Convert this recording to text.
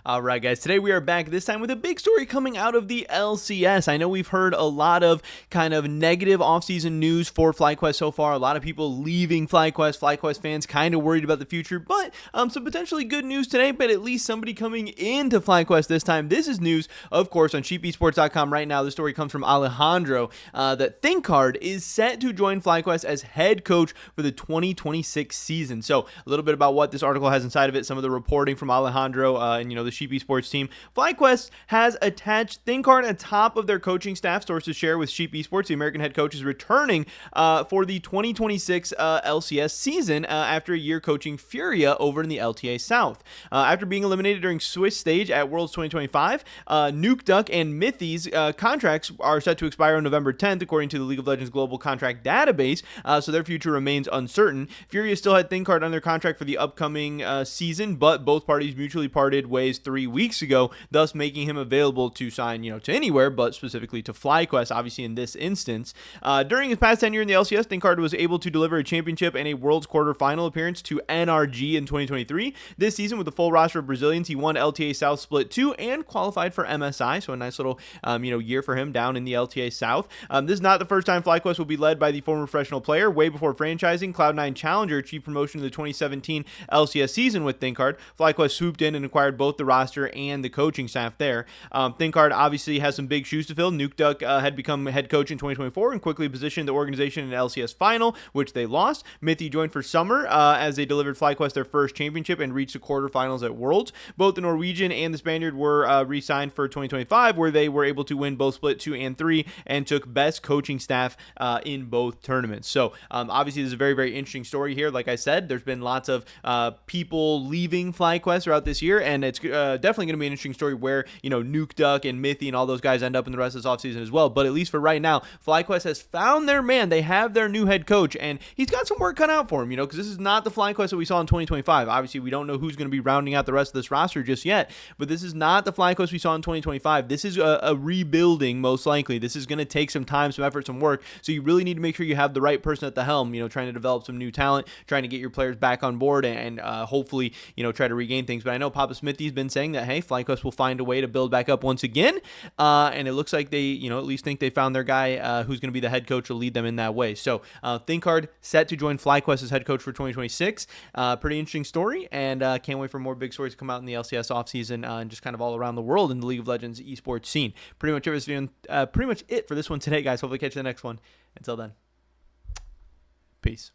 All right, guys, today we are back this time with a big story coming out of the LCS. I know we've heard a lot of kind of negative offseason news for Flyquest so far. A lot of people leaving Flyquest. Flyquest fans kind of worried about the future, but some potentially good news today, but at least somebody coming into Flyquest this time. This is news, of course, on Esports.com right now. The story comes from Alejandro that Thinkcard is set to join Flyquest as head coach for the 2026 season. So a little bit about what this article has inside of it, some of the reporting from Alejandro and, the Sheep Esports team. Flyquest has attached Thinkcard atop of their coaching staff. Sources share with Sheep Esports, the American head coach is returning for the 2026 LCS season after a year coaching Furia over in the LTA South. After being eliminated during Swiss stage at Worlds 2025, Nuke Duck and Mythy's contracts are set to expire on November 10th, according to the League of Legends Global Contract Database, so their future remains uncertain. Furia still had Thinkcard under contract for the upcoming season, but both parties mutually parted ways 3 weeks ago, thus making him available to sign, to anywhere, but specifically to Flyquest, obviously in this instance. During his past tenure in the LCS, Thinkcard was able to deliver a championship and a Worlds quarterfinal appearance to NRG in 2023. This season, with a full roster of Brazilians, he won LTA South Split 2 and qualified for MSI, so a nice little, year for him down in the LTA South. This is not the first time Flyquest will be led by the former professional player. Way before franchising, Cloud9 Challenger achieved promotion to the 2017 LCS season with Thinkcard. Flyquest swooped in and acquired both the roster and the coaching staff there. Thinkcard obviously has some big shoes to fill. Nuke Duck had become head coach in 2024 and quickly positioned the organization in an LCS final, which they lost. Mythy joined for summer as they delivered Flyquest their first championship and reached the quarterfinals at Worlds. Both the Norwegian and the Spaniard were re-signed for 2025, where they were able to win both Split 2 and 3 and took best coaching staff in both tournaments. So obviously this is a very, very interesting story here. Like I said, there's been lots of people leaving Flyquest throughout this year, and it's definitely going to be an interesting story where, Nuke Duck and Mythy and all those guys end up in the rest of this offseason as well. But at least for right now, Flyquest has found their man. They have their new head coach, and he's got some work cut out for him, because this is not the Flyquest that we saw in 2025. Obviously, we don't know who's going to be rounding out the rest of this roster just yet, but this is not the Flyquest we saw in 2025. This is a rebuilding, most likely. This is going to take some time, some effort, some work, so you really need to make sure you have the right person at the helm, trying to develop some new talent, trying to get your players back on board, and hopefully, try to regain things. But I know Papa Smithy's been saying that, hey, Flyquest will find a way to build back up once again, and it looks like they, at least think they found their guy who's going to be the head coach to lead them in that way. So Thinkcard set to join Flyquest as head coach for 2026. Pretty interesting story, and can't wait for more big stories to come out in the LCS offseason and just kind of all around the world in the League of Legends esports scene. Pretty much it for this one today, guys. Hopefully catch you in the next one. Until then, peace.